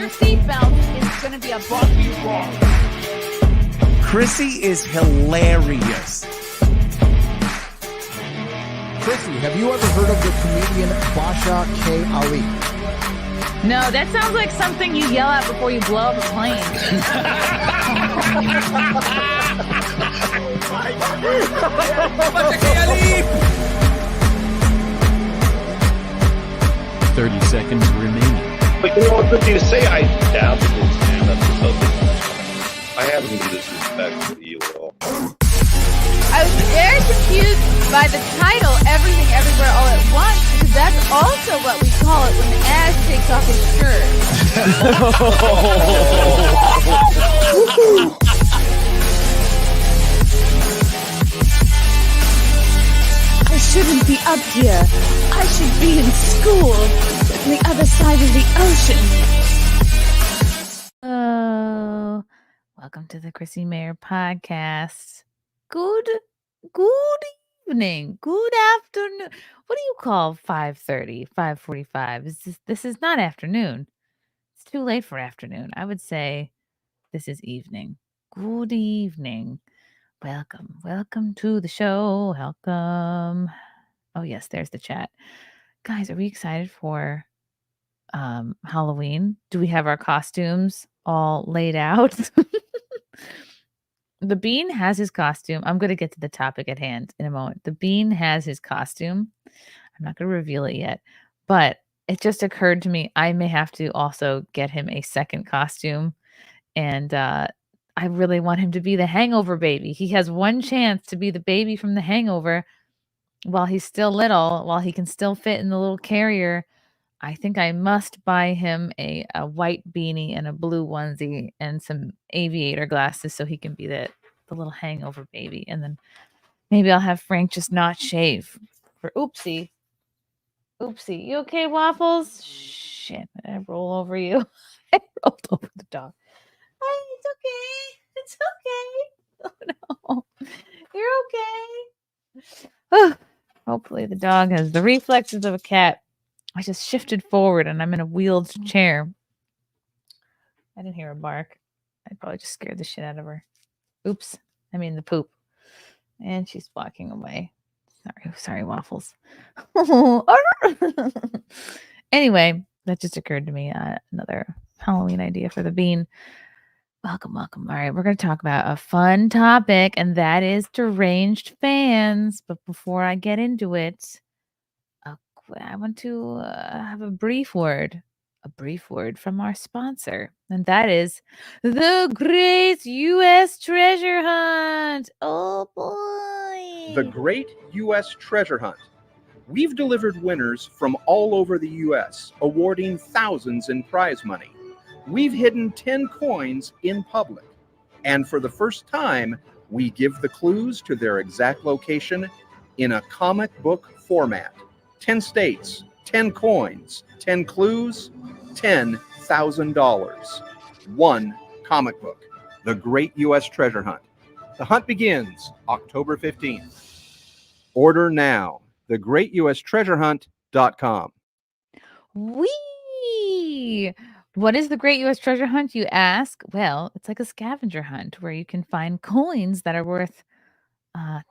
your seatbelt. It's going to be a bumpy ride. Chrissie is hilarious. Chrissie, have you ever heard of the comedian Basha K. Ali? No, that sounds like something you yell at before you blow up a plane. Basha K. Ali! 30 seconds remaining. But you know what, good thing to say, I dabbled in stand-up or something. I haven't been disrespectful to you at all. I was very confused by the title, Everything Everywhere All at Once, because that's also what we call it when Ash takes off his shirt. I shouldn't be up here. I should be in school on the other side of the ocean. Oh, welcome to the Chrissie Mayr podcast. Good evening. Good afternoon. What do you call 5:30, 5:45? This is not afternoon. It's too late for afternoon. I would say this is evening. Good evening. Welcome to the show. Welcome. Oh yes, there's the chat. Guys, are we excited for Halloween? Do we have our costumes all laid out? The Bean has his costume. I'm going to get to the topic at hand in a moment. The Bean has his costume. I'm not going to reveal it yet, but it just occurred to me I may have to also get him a second costume. And I really want him to be the Hangover baby. He has one chance to be the baby from the Hangover while he's still little, while he can still fit in the little carrier. I think I must buy him a white beanie and a blue onesie and some aviator glasses so he can be the little Hangover baby. And then maybe I'll have Frank just not shave for oopsie. You okay, Waffles? Shit, did I roll over you? I rolled over the dog. Hey, it's okay. Oh, no. You're okay. Oh, hopefully the dog has the reflexes of a cat. I just shifted forward and I'm in a wheeled chair. I didn't hear her bark. I probably just scared the shit out of her. Oops. I mean the poop. And she's walking away. Sorry, Waffles. Anyway, that just occurred to me. Another Halloween idea for the Bean. Welcome. All right, we're going to talk about a fun topic, and that is deranged fans. But before I get into it, I want to have a brief word from our sponsor, and that is the Great U.S. Treasure Hunt. Oh, boy. The Great U.S. Treasure Hunt. We've delivered winners from all over the U.S., awarding thousands in prize money. We've hidden 10 coins in public, and for the first time, we give the clues to their exact location in a comic book format. 10 states, 10 coins, 10 clues, $10,000. One comic book. The Great U.S. Treasure Hunt. The hunt begins October 15th. Order now. thegreatustreasurehunt.com. Whee! What is the Great U.S. Treasure Hunt, you ask? Well, it's like a scavenger hunt where you can find coins that are worth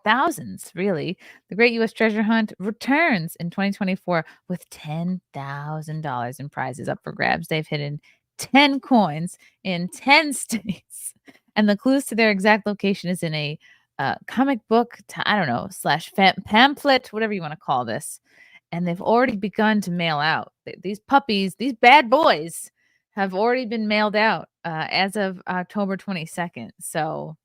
thousands, really. The Great U.S. Treasure Hunt returns in 2024 with $10,000 in prizes up for grabs. They've hidden 10 coins in 10 states, and the clues to their exact location is in a comic book, / pamphlet, whatever you want to call this. And they've already begun to mail out. These puppies, these bad boys, have already been mailed out as of October 22nd. So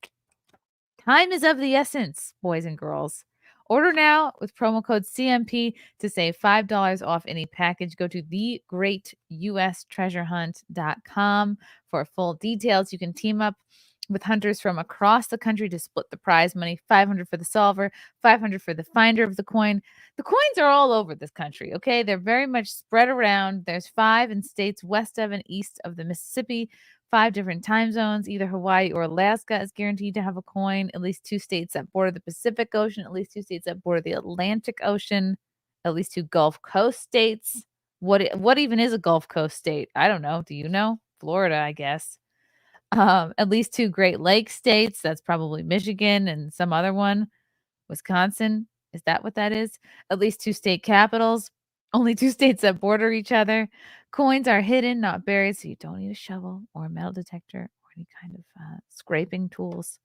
time is of the essence, boys and girls. Order now with promo code CMP to save $5 off any package. Go to thegreatustreasurehunt.com for full details. You can team up with hunters from across the country to split the prize money. $500 for the solver, $500 for the finder of the coin. The coins are all over this country, okay? They're very much spread around. There's 5 in states west of and east of the Mississippi, 5 different time zones. Either Hawaii or Alaska is guaranteed to have a coin. At least 2 states that border the Pacific Ocean, at least 2 states that border the Atlantic Ocean, at least 2 Gulf Coast states. What even is a Gulf Coast state? I don't know. Do you know? Florida, I guess. At least 2 Great Lakes states. That's probably Michigan and some other one. Wisconsin. Is that what that is? At least 2 state capitals. Only 2 states that border each other. Coins are hidden, not buried, so you don't need a shovel or a metal detector or any kind of scraping tools.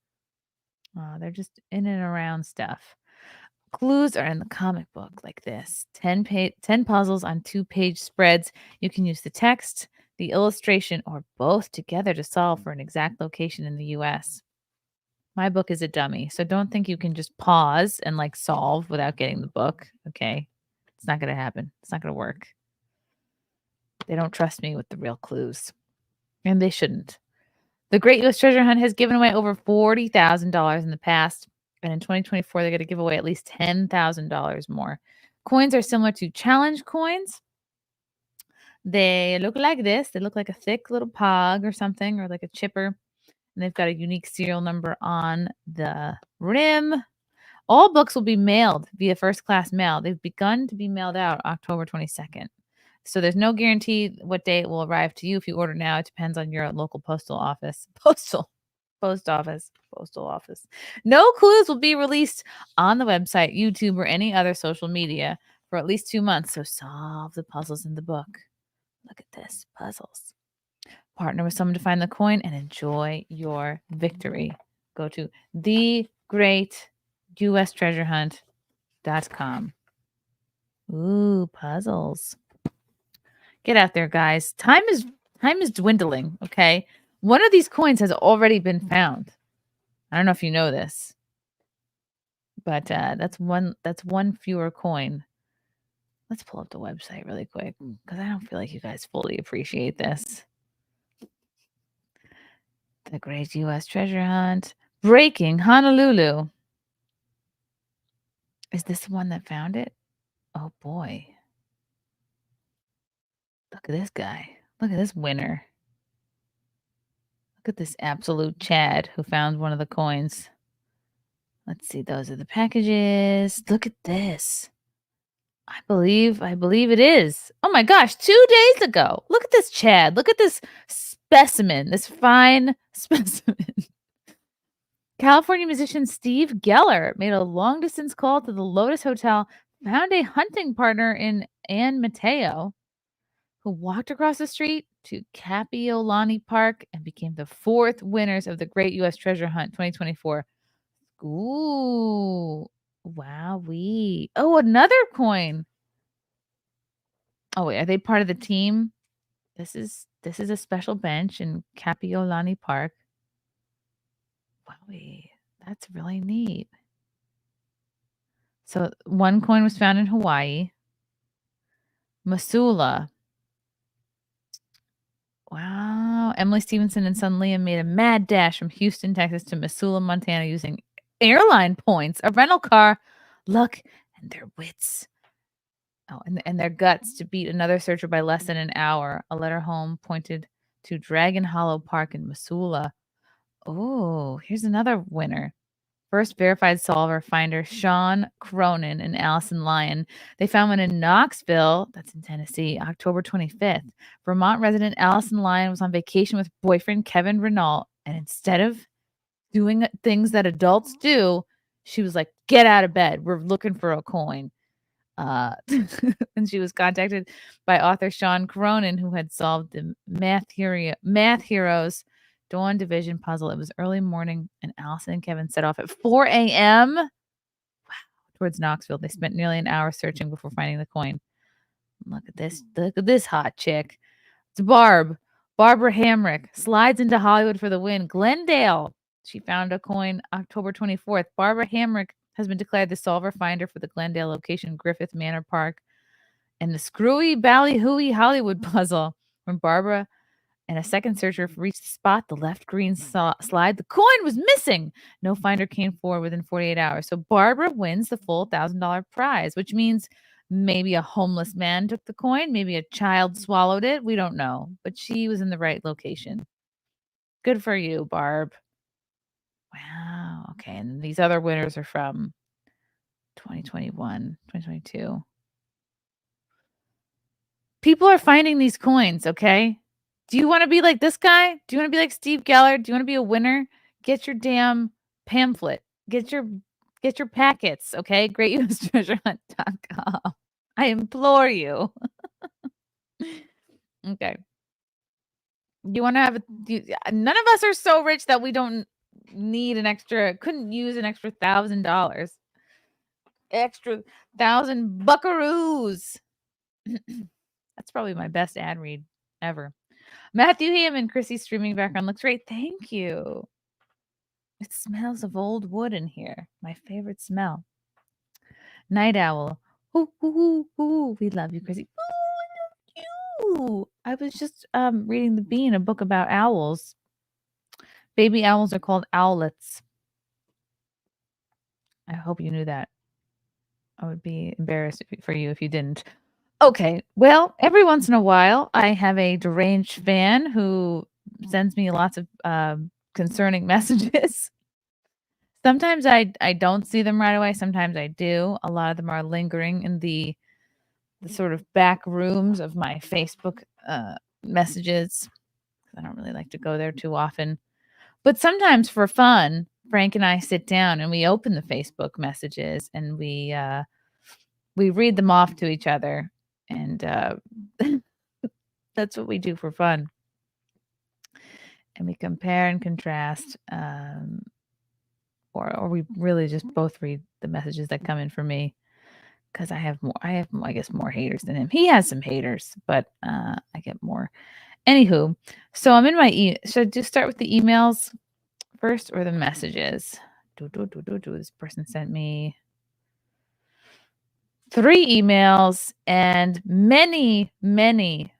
They're just in and around stuff. Clues are in the comic book like this 10 puzzles on 2-page spreads. You can use the text, the illustration, or both together to solve for an exact location in the US. My book is a dummy, so don't think you can just pause and like solve without getting the book. Okay. It's not going to happen. It's not going to work. They don't trust me with the real clues, and they shouldn't. The Great U.S. Treasure Hunt has given away over $40,000 in the past, and in 2024, they're going to give away at least $10,000 more. Coins are similar to challenge coins. They look like this. They look like a thick little pog or something, or like a chipper, and they've got a unique serial number on the rim. All books will be mailed via first class mail. They've begun to be mailed out October 22nd. So there's no guarantee what day it will arrive to you if you order now. It depends on your local postal office. Post office. No clues will be released on the website, YouTube, or any other social media for at least 2 months. So solve the puzzles in the book. Look at this, puzzles. Partner with someone to find the coin and enjoy your victory. Go to thegreatusTreasurehunt.com. Ooh, puzzles. Get out there, guys. Time is dwindling, okay? One of these coins has already been found. I don't know if you know this, but that's one fewer coin. Let's pull up the website really quick because I don't feel like you guys fully appreciate this. The Great U.S. Treasure Hunt. Breaking Honolulu. Is this the one that found it? Oh, boy. Look at this guy. Look at this winner. Look at this absolute Chad who found one of the coins. Let's see. Those are the packages. Look at this. I believe it is. Oh my gosh, 2 days ago. Look at this Chad. Look at this specimen, this fine specimen. California musician Steve Geller made a long distance call to the Lotus Hotel, found a hunting partner in Ann Mateo, who walked across the street to Kapiolani Park and became the 4th winners of the Great U.S. Treasure Hunt 2024. Ooh, wowee. Oh, another coin. Oh, wait, are they part of the team? This is a special bench in Kapiolani Park. Wowee, that's really neat. So one coin was found in Hawaii. Missoula. Wow. Emily Stevenson and son Liam made a mad dash from Houston, Texas to Missoula, Montana using airline points, a rental car, luck, and their wits. Oh, and their guts to beat another searcher by less than an hour. A letter home pointed to Dragon Hollow Park in Missoula. Oh, here's another winner. First verified solver finder Sean Cronin and Allison Lyon. They found one in Knoxville, that's in Tennessee, October 25th. Vermont resident Allison Lyon was on vacation with boyfriend Kevin Renault, and instead of doing things that adults do, she was like, "Get out of bed. We're looking for a coin." And she was contacted by author Sean Cronin, who had solved the Math Heroes Dawn Division puzzle. It was early morning, and Allison and Kevin set off at 4 a.m. Wow, towards Knoxville. They spent nearly an hour searching before finding the coin. Look at this. Look at this hot chick. It's Barbara Hamrick slides into Hollywood for the win. Glendale. She found a coin October 24th. Barbara Hamrick has been declared the solver finder for the Glendale location, Griffith Manor Park, and the screwy ballyhooey Hollywood puzzle. When Barbara and a second searcher reached the spot, the left green slide, the coin was missing. No finder came forward within 48 hours. So Barbara wins the full $1,000 prize, which means maybe a homeless man took the coin. Maybe a child swallowed it. We don't know. But she was in the right location. Good for you, Barb. Wow. Okay. And these other winners are from 2021, 2022. People are finding these coins, okay? Do you want to be like this guy? Do you want to be like Steve Geller? Do you want to be a winner? Get your damn pamphlet. Get your packets, okay? GreatUSTreasureHunt.com. I implore you. Okay. You want to have none of us are so rich that we don't need couldn't use an extra $1,000. Extra 1,000 buckaroos. That's probably my best ad read ever. Matthew Ham and Chrissy's streaming background looks great. Thank you. It smells of old wood in here. My favorite smell. Night owl. Ooh, ooh, ooh, ooh. We love you, Chrissy. Ooh, I was just reading The Bean, a book about owls. Baby owls are called owlets. I hope you knew that. I would be embarrassed for you if you didn't. Okay, well, every once in a while, I have a deranged fan who sends me lots of concerning messages. Sometimes I don't see them right away. Sometimes I do. A lot of them are lingering in the sort of back rooms of my Facebook messages. I don't really like to go there too often. But sometimes for fun, Frank and I sit down and we open the Facebook messages and we read them off to each other. And that's what we do for fun. And we compare and contrast. Or we really just both read the messages that come in for me. Because I have, I guess, more haters than him. He has some haters, but I get more. Anywho, so I'm in my should I just start with the emails first or the messages? This person sent me 3 emails and many Facebook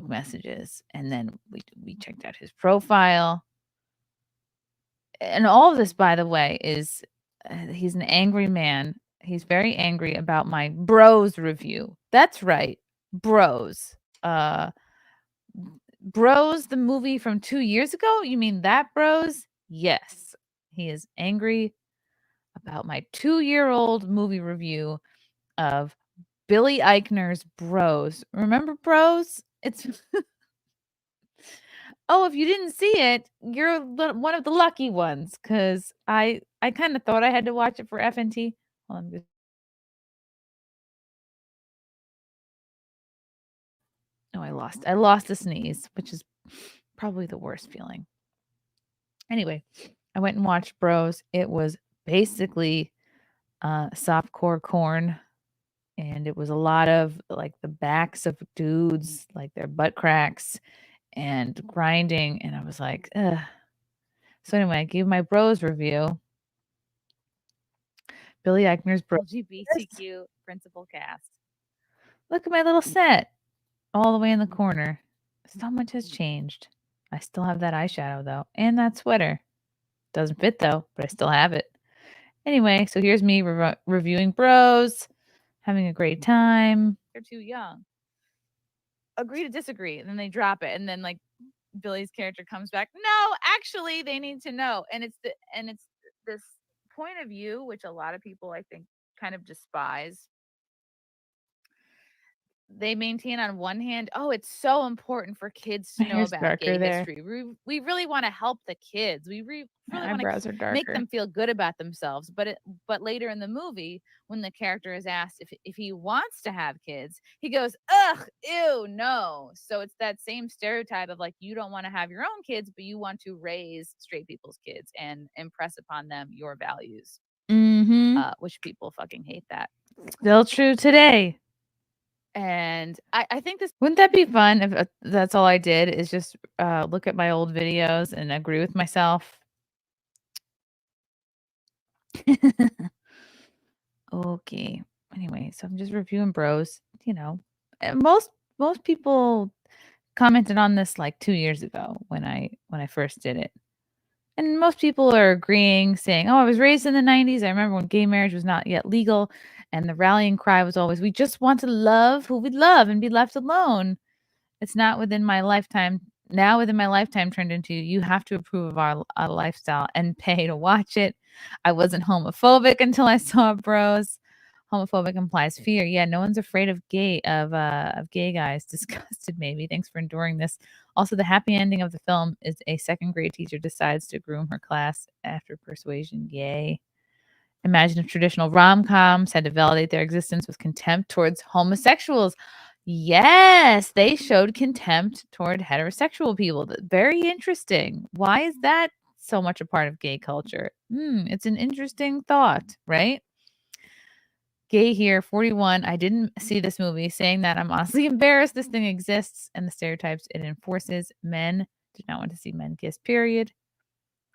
messages. And then we checked out his profile. And all of this, by the way, is he's an angry man. He's very angry about my Bros review. That's right. Bros. Bros, the movie from 2 years ago? You mean that Bros? Yes. He is angry about my 2-year-old movie review of Billy Eichner's Bros. Remember Bros? It's Oh, if you didn't see it, you're one of the lucky ones because I kind of thought I had to watch it for FNT. Hold on, oh, I lost a sneeze, which is probably the worst feeling. Anyway, I went and watched Bros. It was basically softcore corn, and it was a lot of like the backs of dudes, like their butt cracks and grinding, and I was like, ugh. So anyway, I gave my Bros review. Billy Eichner's Bros. LGBTQ principal cast. Look at my little set all the way in the corner. So much has changed. I still have that eyeshadow though, and that sweater. Doesn't fit though, but I still have it. Anyway, so here's me reviewing Bros, having a great time. They're too young. Agree to disagree, and then they drop it, and then like Billy's character comes back. No, actually, they need to know, and it's this point of view which a lot of people I think kind of despise. They maintain on one hand, oh, it's so important for kids to know about gay history. We really want to help the kids. We really want to make them feel good about themselves. But later in the movie, when the character is asked if he wants to have kids, he goes, ugh, ew, no. So it's that same stereotype of like, you don't want to have your own kids, but you want to raise straight people's kids and impress upon them your values. Which people fucking hate that. Still true today. And I think this wouldn't that be fun if that's all I did is just look at my old videos and agree with myself. Okay. Anyway, so I'm just reviewing Bros. You know, and most people commented on this like 2 years ago when I first did it. And most people are agreeing, saying, oh, I was raised in the 90s. I remember when gay marriage was not yet legal. And the rallying cry was always, we just want to love who we love and be left alone. It's not within my lifetime. Now within my lifetime turned into, you have to approve of our lifestyle and pay to watch it. I wasn't homophobic until I saw Bros. Homophobic implies fear. Yeah, no one's afraid of gay guys. Disgusted, maybe. Thanks for enduring this. Also, the happy ending of the film is a second grade teacher decides to groom her class after persuasion. Yay. Imagine if traditional rom-coms had to validate their existence with contempt towards homosexuals. Yes, they showed contempt toward heterosexual people. Very interesting. Why is that so much a part of gay culture? It's an interesting thought, right? Gay here, 41. I didn't see this movie. Saying that, I'm honestly embarrassed this thing exists and the stereotypes it enforces. Men do not want to see men kiss, period.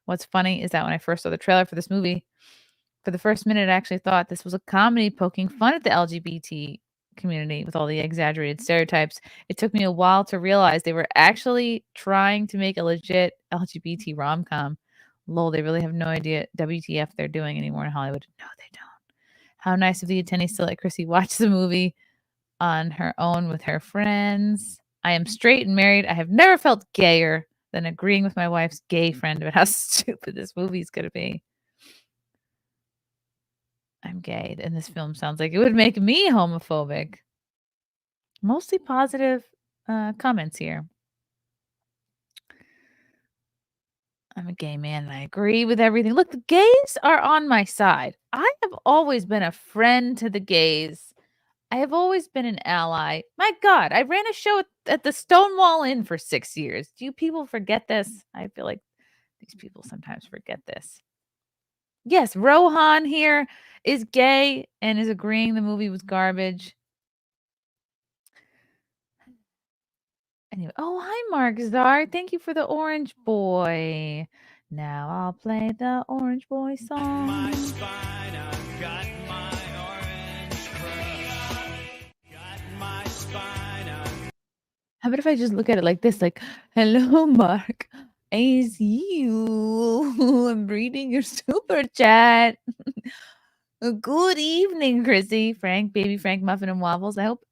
What's funny is that when I first saw the trailer for this movie, for the first minute, I actually thought this was a comedy poking fun at the LGBT community with all the exaggerated stereotypes. It took me a while to realize they were actually trying to make a legit LGBT rom-com. Lol, they really have no idea WTF they're doing anymore in Hollywood. No, they don't. How nice of the attendees to let Chrissy watch the movie on her own with her friends. I am straight and married. I have never felt gayer than agreeing with my wife's gay friend about how stupid this movie's going to be. I'm gay, and this film sounds like it would make me homophobic. Mostly positive comments here. I'm a gay man and I agree with everything. Look, the gays are on my side. I have always been a friend to the gays. I have always been an ally. My God, I ran a show at the Stonewall Inn for 6 years. Do you people forget this? I feel like these people sometimes forget this. Yes, Rohan here is gay and is agreeing the movie was garbage. Anyway, oh, hi, Mark Czar. Thank you for the Orange Boy. Now I'll play the Orange Boy song. How about if I just look at it like this? Like, hello, Mark. I see you. I'm reading your super chat. Good evening, Chrissy, Frank, baby Frank, Muffin and Waffles. I hope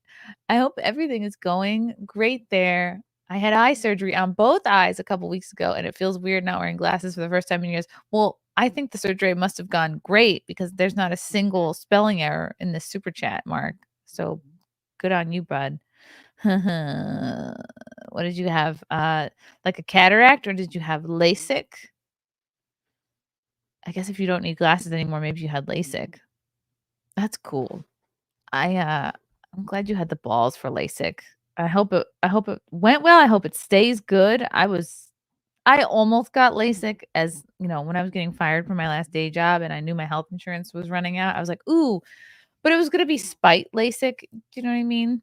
everything is going great there. I had eye surgery on both eyes a couple weeks ago, and it feels weird not wearing glasses for the first time in years. Well, I think the surgery must have gone great because there's not a single spelling error in this super chat, Mark. So good on you, bud. What did you have? Like a cataract, or did you have LASIK? I guess if you don't need glasses anymore, maybe you had LASIK. That's cool. I'm glad you had the balls for LASIK. I hope it went well. I hope it stays good. I almost got LASIK as, when I was getting fired from my last day job and I knew my health insurance was running out. I was like, "Ooh," but it was going to be spite LASIK. Do you know what I mean?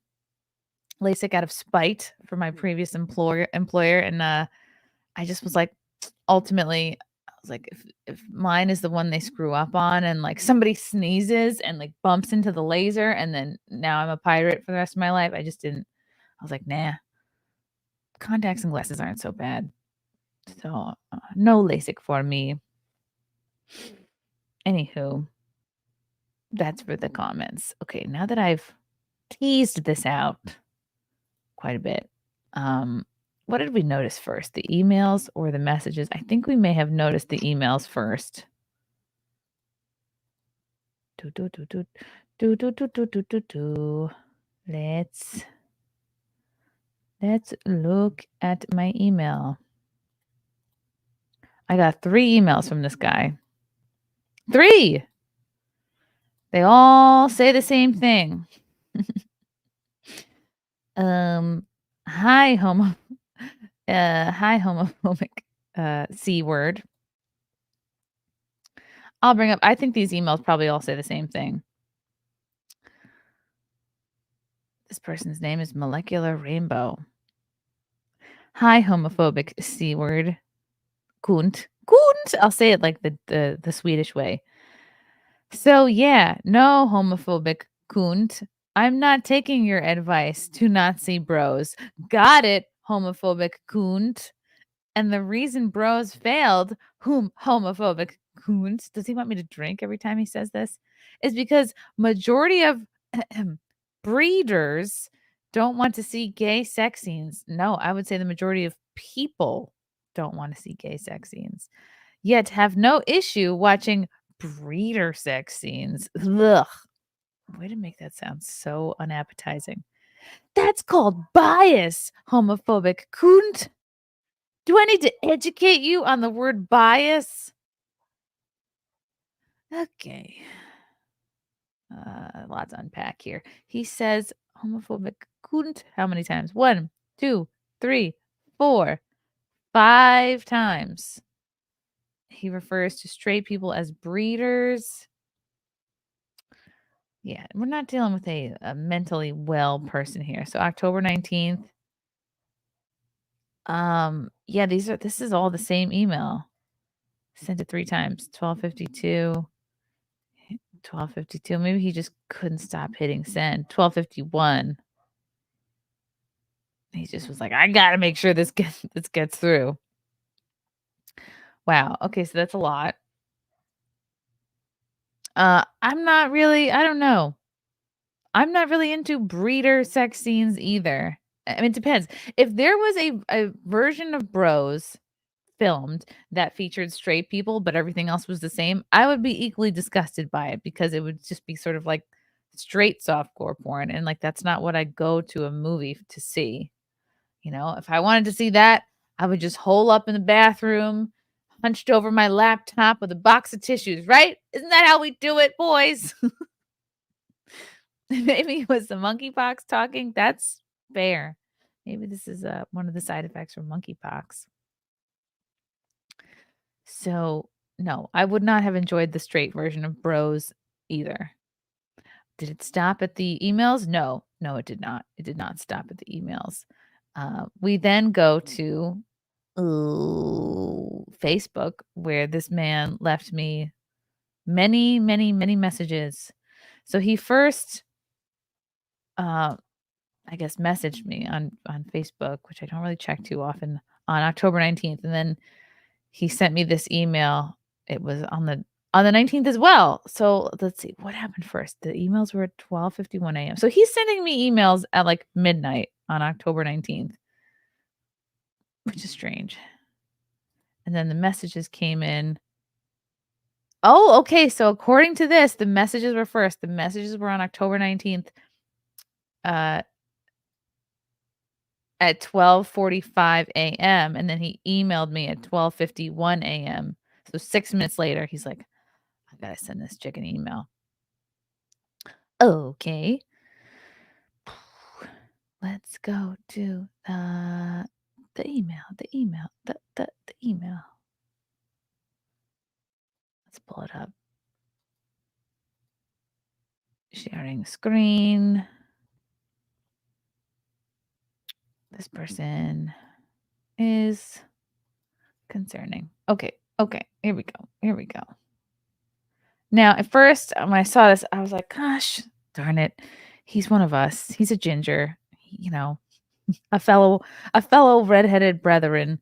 LASIK out of spite for my previous employer and I just was like, ultimately I was like, if mine is the one they screw up on and like somebody sneezes and like bumps into the laser and then now I'm a pirate for the rest of my life, I was like, nah, contacts and glasses aren't so bad. So no LASIK for me. Anywho, that's for the comments. Okay, now that I've teased this out quite a bit, what did we notice first? The emails or the messages? I think we may have noticed the emails first. Let's look at my email. I got 3 emails from this guy. 3. They all say the same thing. Hi homophobic C word. I'll bring up, I think these emails probably all say the same thing. This person's name is Molecular Rainbow. Hi homophobic C word. Kunt. I'll say it like the Swedish way. So yeah, no homophobic kunt. I'm not taking your advice to Nazi bros. Got it, homophobic kunt. And the reason bros failed, homophobic kunt, does he want me to drink every time he says this? Is because majority of breeders don't want to see gay sex scenes. No, I would say the majority of people don't want to see gay sex scenes, yet have no issue watching breeder sex scenes. Ugh. Way to make that sound so unappetizing. That's called bias, homophobic cunt. Do I need to educate you on the word bias? Okay. A lot to unpack here. He says homophobic cunt how many times? 1, 2, 3, 4, 5 times. He refers to straight people as breeders. Yeah, we're not dealing with a mentally well person here. So October 19th. Yeah, this is all the same email. Sent it 3 times. 12:52. 12:52. Maybe he just couldn't stop hitting send. 12:51. He just was like, I gotta make sure this gets through. Wow. Okay, so that's a lot. I'm not really, I don't know. I'm not really into breeder sex scenes either. I mean, it depends. If there was a version of Bros filmed that featured straight people, but everything else was the same, I would be equally disgusted by it because it would just be sort of like straight softcore porn. And like, that's not what I go to a movie to see. You know, if I wanted to see that, I would just hole up in the bathroom, hunched over my laptop with a box of tissues, right? Isn't that how we do it, boys? Maybe it was the monkeypox talking. That's fair. Maybe this is one of the side effects from monkeypox. So, no, I would not have enjoyed the straight version of Bros either. Did it stop at the emails? No, it did not. It did not stop at the emails. We then go to Facebook, where this man left me many, many, many messages. So he first, I guess, messaged me on Facebook, which I don't really check too often, on October 19th, and then he sent me this email. It was on the 19th as well. So let's see what happened first. The emails were at 12:51 a.m. So he's sending me emails at like midnight on October 19th, which is strange. And then the messages came in. Oh, okay. So according to this, the messages were first. The messages were on October 19th at 12:45 a.m. And then he emailed me at 12:51 a.m. So 6 minutes later, he's like, I gotta send this chick an email. Okay. Let's go to the email. The email. Let's pull it up. Sharing screen. This person is concerning. Okay. Here we go. Now, at first, when I saw this, I was like, gosh, darn it. He's one of us. He's a ginger, you know, a fellow redheaded brethren.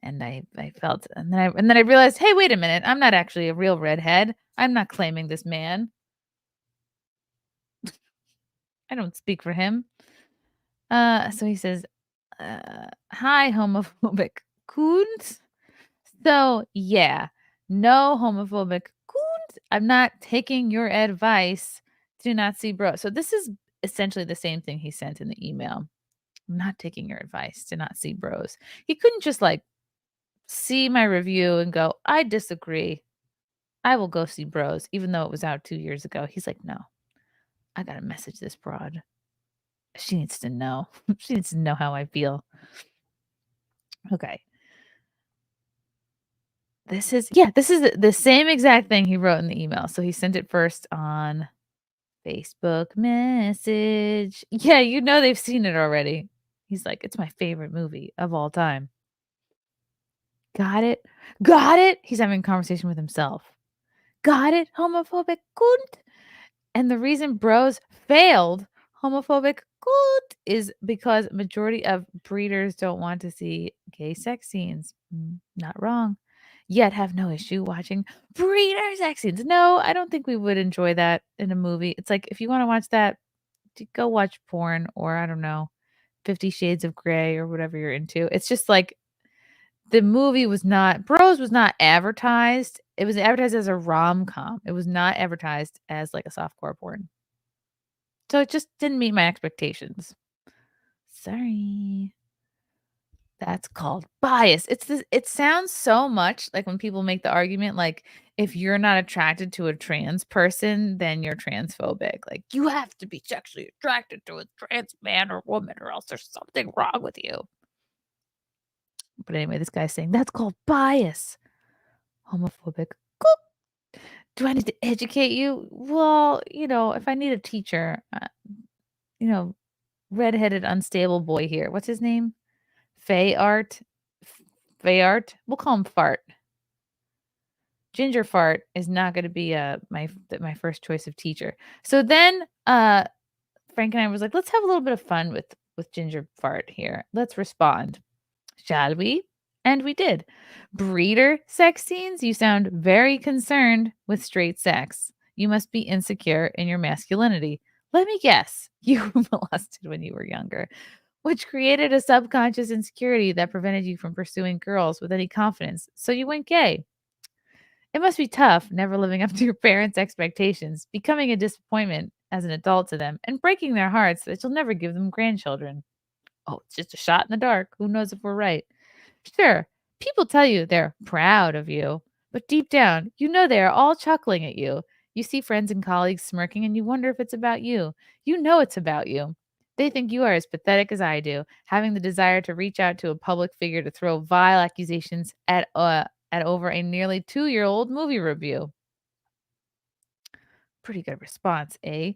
And I felt, and then I realized, hey, wait a minute. I'm not actually a real redhead. I'm not claiming this man. I don't speak for him. So he says, hi, homophobic coons. So yeah, no homophobic coons. I'm not taking your advice. Do not see bro. So this is essentially the same thing he sent in the email. I'm not taking your advice. Do not see bros. He couldn't just like see my review and go, I disagree. I will go see bros, even though it was out 2 years ago. He's like, no, I got to message this broad. She needs to know. She needs to know how I feel. Okay. This is the same exact thing he wrote in the email. So he sent it first on Facebook message. Yeah, you know they've seen it already. He's like, it's my favorite movie of all time. Got it? Got it? He's having a conversation with himself. Got it, homophobic cunt? And the reason bros failed homophobic cunt is because majority of breeders don't want to see gay sex scenes. Not wrong. Yet have no issue watching breeder sex scenes. No, I don't think we would enjoy that in a movie. It's like, if you want to watch that, go watch porn, or I don't know, 50 Shades of Grey or whatever you're into. It's just like, the movie was not, Bros was not advertised. It was advertised as a rom-com. It was not advertised as like a softcore porn. So it just didn't meet my expectations. Sorry. That's called bias. It sounds so much like when people make the argument, like, if you're not attracted to a trans person, then you're transphobic. Like, you have to be sexually attracted to a trans man or woman or else there's something wrong with you. But anyway, this guy's saying that's called bias. Homophobic. Cool. Do I need to educate you? Well, if I need a teacher, you know, redheaded unstable boy here. What's his name? Fayart. Fayart. We'll call him Fart. Ginger Fart is not going to be my first choice of teacher. So then Frank and I was like, let's have a little bit of fun with Ginger Fart here. Let's respond. Shall we? And we did. Breeder sex scenes? You sound very concerned with straight sex. You must be insecure in your masculinity. Let me guess. You were molested when you were younger, which created a subconscious insecurity that prevented you from pursuing girls with any confidence. So you went gay. It must be tough never living up to your parents' expectations, becoming a disappointment as an adult to them, and breaking their hearts that you'll never give them grandchildren. Oh, it's just a shot in the dark. Who knows if we're right? Sure, people tell you they're proud of you, but deep down, you know they are all chuckling at you. You see friends and colleagues smirking, and you wonder if it's about you. You know it's about you. They think you are as pathetic as I do, having the desire to reach out to a public figure to throw vile accusations at over a nearly 2-year-old movie review. Pretty good response, eh?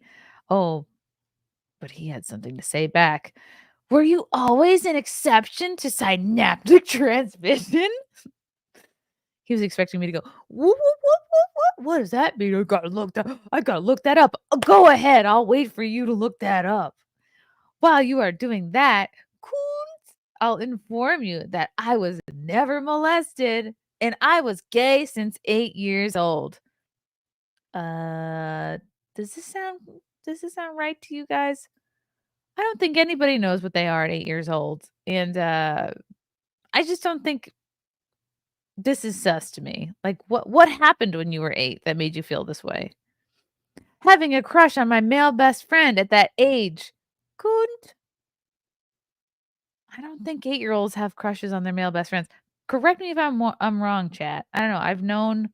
Oh, but he had something to say back. Were you always an exception to synaptic transmission? He was expecting me to go, what does that mean? I gotta look that up. Go ahead, I'll wait for you to look that up. While you are doing that, Coons, I'll inform you that I was never molested and I was gay since 8 years old. Does this sound right to you guys? I don't think anybody knows what they are at 8 years old. And I just don't think this is sus to me. Like, what happened when you were 8 that made you feel this way? Having a crush on my male best friend at that age. Couldn't. I don't think 8-year-olds have crushes on their male best friends. Correct me if I'm wrong, chat. I don't know. I've known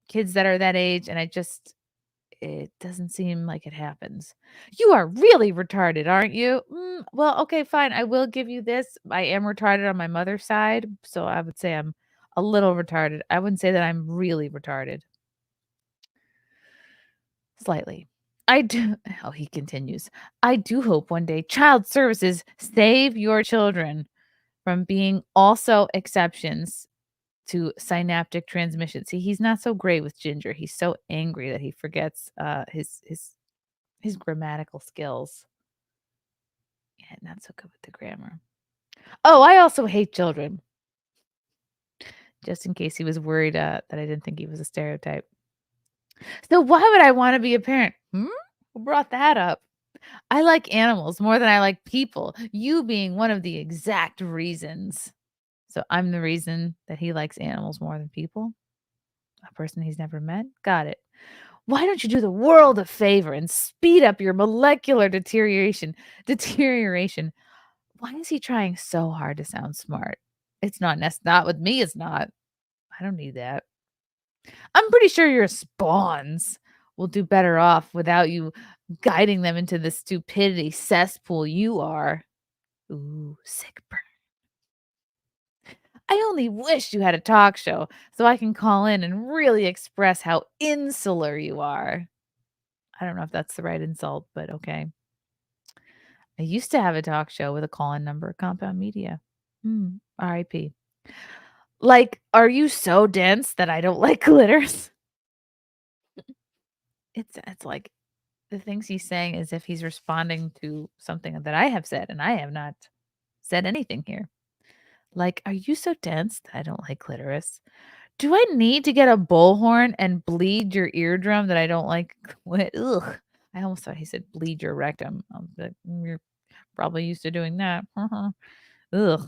kids that are that age, and it doesn't seem like it happens. You are really retarded, aren't you? Well, okay, fine. I will give you this. I am retarded on my mother's side, so I would say I'm a little retarded. I wouldn't say that I'm really retarded. Slightly. I do. Oh, he continues. I do hope one day child services save your children from being also exceptions to synaptic transmission. See, he's not so great with Ginger. He's so angry that he forgets his grammatical skills. Yeah, not so good with the grammar. Oh, I also hate children. Just in case he was worried that I didn't think he was a stereotype. So why would I want to be a parent? Who brought that up? I like animals more than I like people. You being one of the exact reasons. So I'm the reason that he likes animals more than people? A person he's never met? Got it. Why don't you do the world a favor and speed up your molecular deterioration? Why is he trying so hard to sound smart? It's not with me, it's not. I don't need that. I'm pretty sure your spawns will do better off without you guiding them into the stupidity cesspool you are. Ooh, sick burn. I only wish you had a talk show so I can call in and really express how insular you are. I don't know if that's the right insult, but okay. I used to have a talk show with a call-in number, Compound Media. RIP. Like, are you so dense that I don't like glitters? It's like the things he's saying as if he's responding to something that I have said, and I have not said anything here. Like, are you so dense that I don't like clitoris? Do I need to get a bullhorn and bleed your eardrum that I don't like? Ugh. I almost thought he said bleed your rectum. But you're probably used to doing that. Ugh.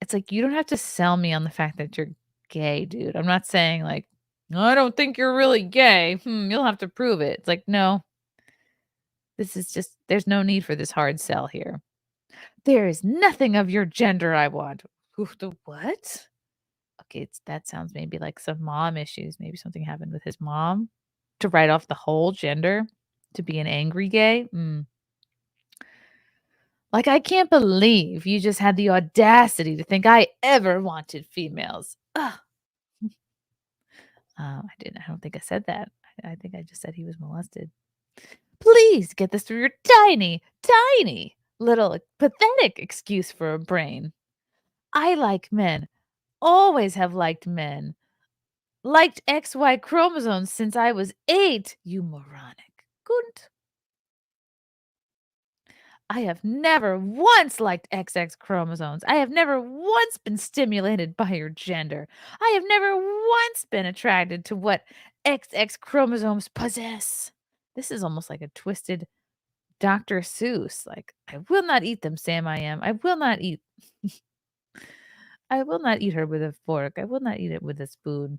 It's like, you don't have to sell me on the fact that you're gay, dude. I'm not saying like, I don't think you're really gay. You'll have to prove it. It's like, no, This is just there's no need for this hard sell here. There is nothing of your gender I want. The what? Okay, that sounds maybe like some mom issues. Maybe something happened with his mom to write off the whole gender to be an angry gay. Like, I can't believe you just had the audacity to think I ever wanted females. Ugh. I didn't. I don't think I said that. I think I just said he was molested. Please get this through your tiny, tiny little pathetic excuse for a brain. I like men. Always have liked men. Liked XY chromosomes since I was 8, you moronic. Good. I have never once liked XX chromosomes. I have never once been stimulated by your gender. I have never once been attracted to what XX chromosomes possess. This is almost like a twisted Dr. Seuss. Like, I will not eat them, Sam I am. I will not eat. I will not eat her with a fork. I will not eat it with a spoon.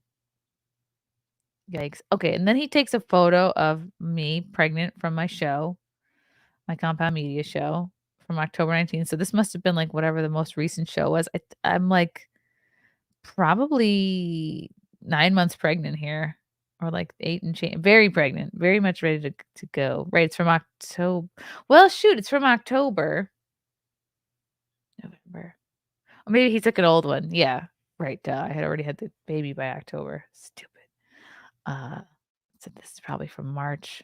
Yikes. Okay, and then he takes a photo of me pregnant from my show, my Compound Media show from October 19th. So this must have been like whatever the most recent show was. I'm like probably 9 months pregnant here, or like 8 and change. Very pregnant, very much ready to go. Right, it's from October. Well, shoot, it's from October. November. Or maybe he took an old one. Yeah, right. I had already had the baby by October. Stupid. So this is probably from March.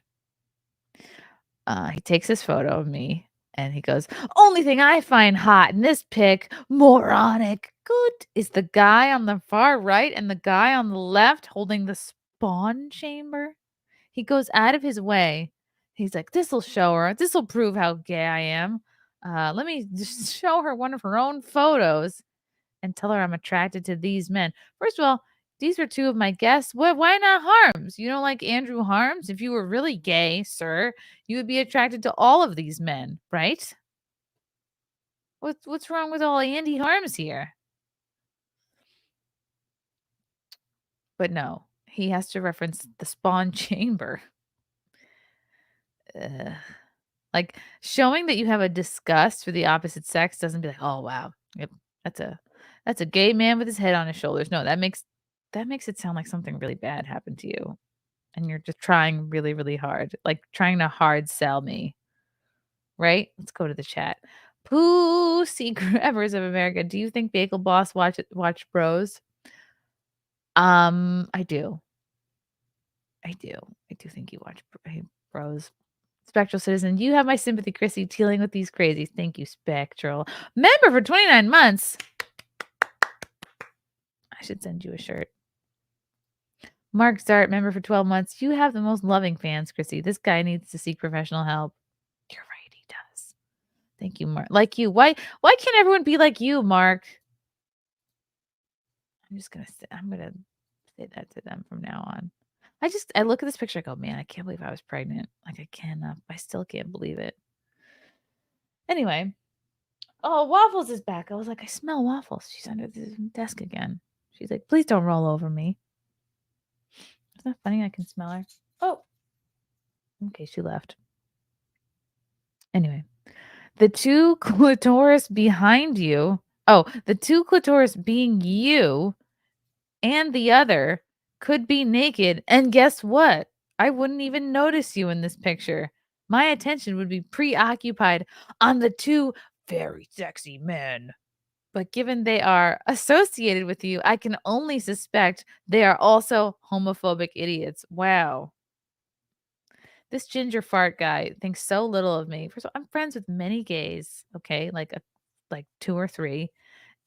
He takes this photo of me and he goes, only thing I find hot in this pic, moronic, good, is the guy on the far right and the guy on the left holding the spawn chamber. He goes out of his way. He's like, this'll show her. This'll prove how gay I am. Let me just show her one of her own photos and tell her I'm attracted to these men. First of all, these were 2 of my guests. Why not Harms? You don't like Andrew Harms? If you were really gay, sir, you would be attracted to all of these men, right? What's wrong with all Andy Harms here? But no, he has to reference the spawn chamber. Like, showing that you have a disgust for the opposite sex doesn't be like, oh wow, yep, that's a gay man with his head on his shoulders. No, that makes it sound like something really bad happened to you. And you're just trying really, really hard, like trying to hard sell me. Right? Let's go to the chat. Pussy Grabbers of America. Do you think Bagel Boss watch Bros? I do. I do. I do think you watch Bros. Spectral Citizen, you have my sympathy, Chrissy, dealing with these crazies. Thank you, Spectral. Member for 29 months. I should send you a shirt. Mark Zart, member for 12 months. You have the most loving fans, Chrissy. This guy needs to seek professional help. You're right, he does. Thank you, Mark. Like you. Why can't everyone be like you, Mark? I'm gonna say that to them from now on. I look at this picture, I go, man, I can't believe I was pregnant. Like I still can't believe it. Anyway. Oh, Waffles is back. I was like, I smell Waffles. She's under the desk again. She's like, please don't roll over me. Isn't that funny? I can smell her. Oh. Okay, she left. Anyway. The 2 clitoris behind you. Oh, the 2 clitoris being you and the other could be naked. And guess what? I wouldn't even notice you in this picture. My attention would be preoccupied on the 2 very sexy men. But given they are associated with you, I can only suspect they are also homophobic idiots. Wow. This ginger fart guy thinks so little of me. First of all, I'm friends with many gays, okay? Like 2 or 3.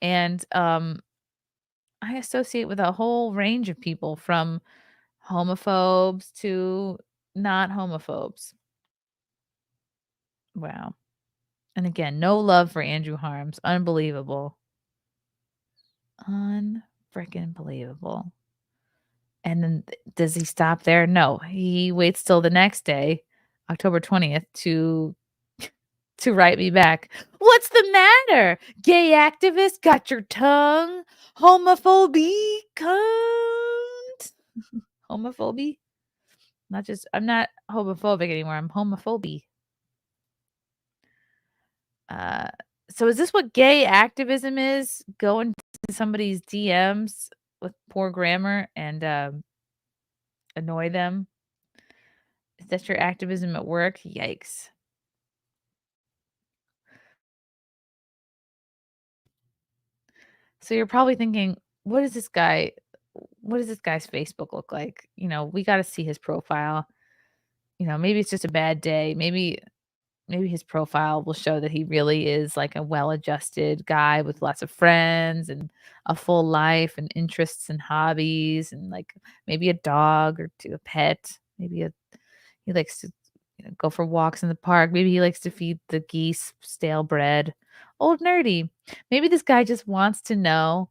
And I associate with a whole range of people from homophobes to not homophobes. Wow. And again, no love for Andrew Harms. Unbelievable. Unfreaking believable. And then does he stop there? No. He waits till the next day, October 20th, to write me back. What's the matter? Gay activist got your tongue? Homophobia cunt. Homophobia? I'm not homophobic anymore. I'm homophobia. Uh, so is this what gay activism is? Going to somebody's DMs with poor grammar and annoy them? Is that your activism at work? Yikes. So you're probably thinking, what does this guy's Facebook look like? We got to see his profile. Maybe it's just a bad day. Maybe his profile will show that he really is like a well-adjusted guy with lots of friends and a full life and interests and hobbies and like maybe a dog or two, a pet. He likes to go for walks in the park. Maybe he likes to feed the geese stale bread. Old nerdy. Maybe this guy just wants to know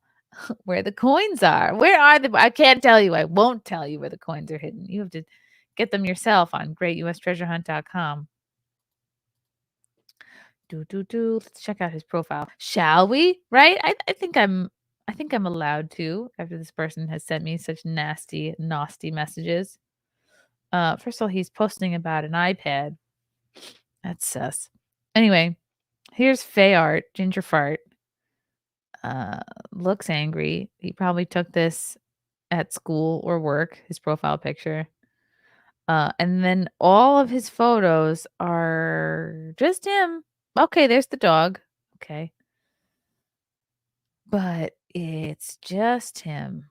where the coins are. Where are the I can't tell you. I won't tell you where the coins are hidden. You have to get them yourself on greatustreasurehunt.com. Let's check out his profile. Shall we? Right? I think I'm allowed to after this person has sent me such nasty messages. First of all, he's posting about an iPad. That's sus. Anyway, here's Fay Art, Ginger Fart. Looks angry. He probably took this at school or work, his profile picture. And then all of his photos are just him. Okay, there's the dog. Okay. But it's just him.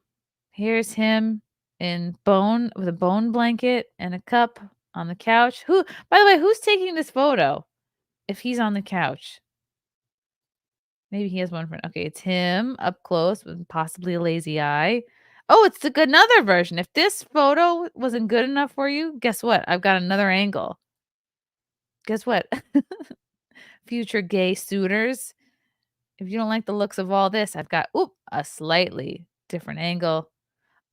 Here's him with a bone blanket and a cup on the couch. By the way, who's taking this photo if he's on the couch? Maybe he has one friend. Okay, it's him up close with possibly a lazy eye. Oh, it's another version. If this photo wasn't good enough for you, guess what? I've got another angle. Guess what? Future gay suitors. If you don't like the looks of all this, I've got a slightly different angle.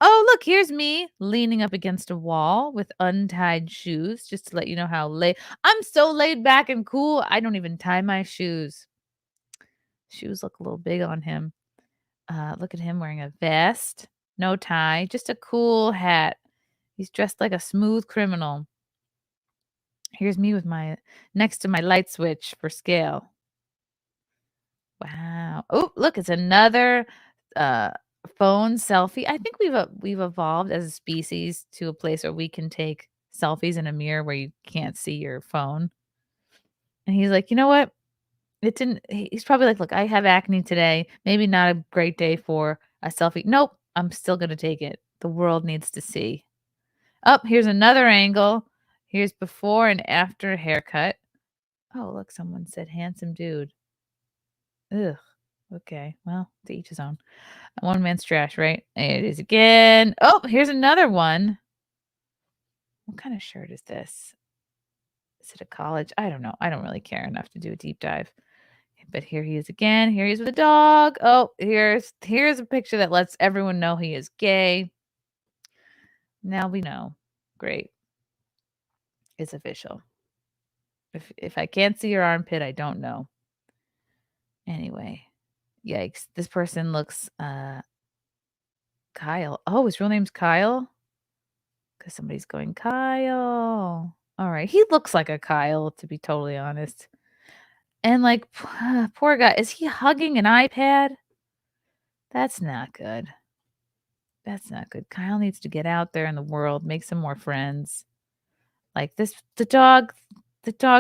Oh, look, here's me leaning up against a wall with untied shoes, just to let you know how I'm so laid back and cool. I don't even tie my shoes. Shoes look a little big on him. Look at him wearing a vest, no tie, just a cool hat. He's dressed like a smooth criminal. Here's me with next to my light switch for scale. Wow. Oh, look, it's another uh phone selfie. I think we've evolved as a species to a place where we can take selfies in a mirror where you can't see your phone. And he's like, "You know what? It didn't." He's probably like, "Look, I have acne today. Maybe not a great day for a selfie. Nope, I'm still going to take it. The world needs to see." Up, here's another angle. Here's before and after haircut. Oh, look, someone said handsome dude. Ugh. Okay. Well, to each his own. One man's trash, right? It is again. Oh, here's another one. What kind of shirt is this? Is it a college? I don't know. I don't really care enough to do a deep dive. But here he is again. Here he is with a dog. Oh, here's a picture that lets everyone know he is gay. Now we know. Great. It's official. If I can't see your armpit, I don't know. Anyway, yikes. This person looks Kyle. Oh, his real name's Kyle? Because somebody's going, Kyle. All right. He looks like a Kyle, to be totally honest. And like, poor guy. Is he hugging an iPad? That's not good. That's not good. Kyle needs to get out there in the world, make some more friends. Like this, the dog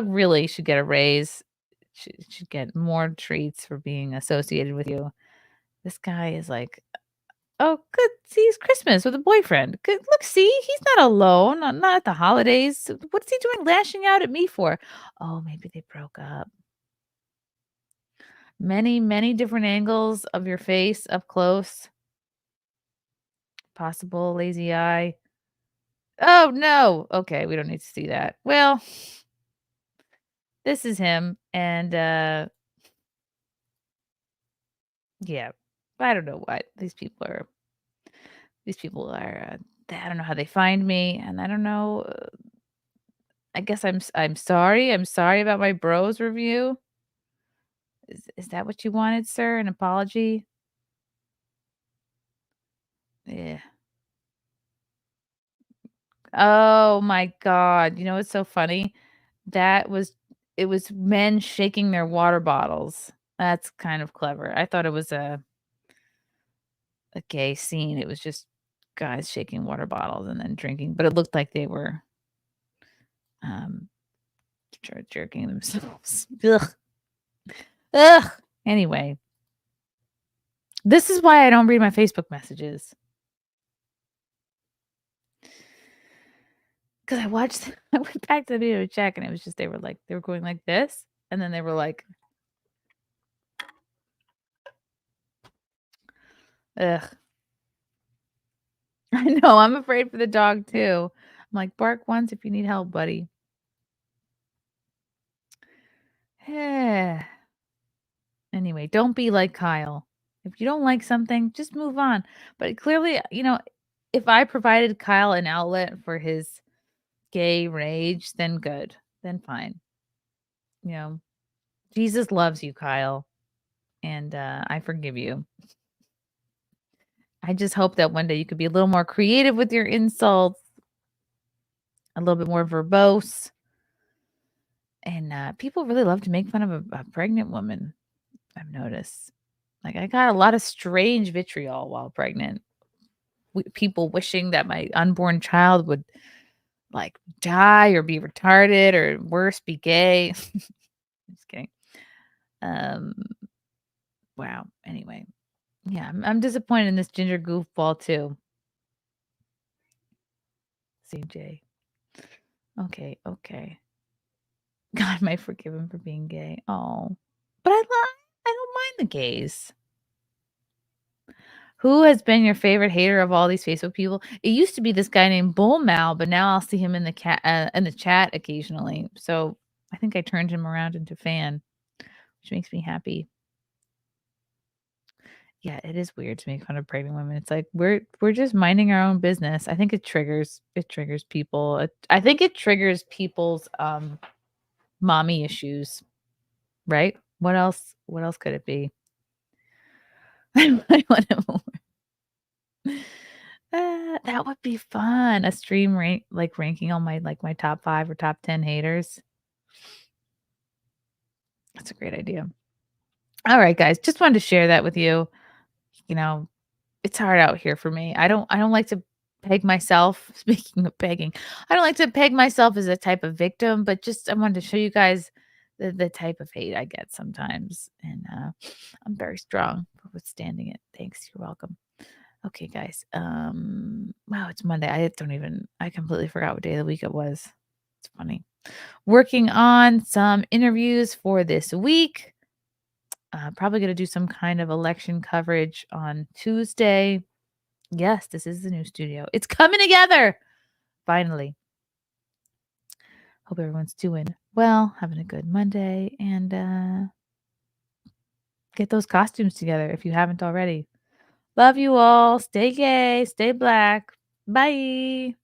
really should get a raise. Should get more treats for being associated with you. This guy is like, oh, good. See, it's Christmas with a boyfriend. Good. Look, see, he's not alone. Not at the holidays. What's he doing lashing out at me for? Oh, maybe they broke up. Many, many different angles of your face up close. Possible lazy eye. Oh, no. Okay, we don't need to see that. Well, this is him. And, yeah, I don't know what these people are. I don't know how they find me. And I don't know. I guess I'm sorry. I'm sorry about my bros review. Is that what you wanted, sir? An apology? Yeah. Oh my god. You know what's so funny? That was it was men shaking their water bottles. That's kind of clever. I thought it was a gay scene. It was just guys shaking water bottles and then drinking, but it looked like they were um jerking themselves. Ugh. Ugh. Anyway, this is why I don't read my Facebook messages. Because I went back to the video to check, and it was just they were going like this, and then they were like, ugh. I know, I'm afraid for the dog too. I'm like, bark once if you need help, buddy. Anyway, don't be like Kyle. If you don't like something, just move on. But clearly, if I provided Kyle an outlet for his gay rage, then good. Then fine. Jesus loves you, Kyle. And I forgive you. I just hope that one day you could be a little more creative with your insults, a little bit more verbose. And people really love to make fun of a pregnant woman, I've noticed. Like, I got a lot of strange vitriol while pregnant. People wishing that my unborn child would, like, die or be retarded or worse, be gay. Just kidding. Wow. Anyway. Yeah, I'm disappointed in this ginger goofball too. CJ. Okay. God might forgive him for being gay. Oh, but I don't mind the gays. Who has been your favorite hater of all these Facebook people? It used to be this guy named Bull Mal, but now I'll see him in the chat occasionally. So I think I turned him around into fan, which makes me happy. Yeah, it is weird to make fun of pregnant women. It's like we're just minding our own business. I think it triggers people. I think it triggers people's mommy issues, right? What else could it be? I want to more. That would be fun. A stream ranking all my my top 5 or top 10 haters. That's a great idea. All right, guys, just wanted to share that with you. It's hard out here for me. I don't like to peg myself. Speaking of pegging, I don't like to peg myself as a type of victim, but just I wanted to show you guys the type of hate I get sometimes, and I'm very strong for withstanding it. Thanks. You're welcome. Okay, guys. Wow, it's Monday. I completely forgot what day of the week it was. It's funny. Working on some interviews for this week. Probably going to do some kind of election coverage on Tuesday. Yes, this is the new studio. It's coming together. Finally. Hope everyone's doing well, having a good Monday, and get those costumes together if you haven't already. Love you all. Stay gay. Stay black. Bye.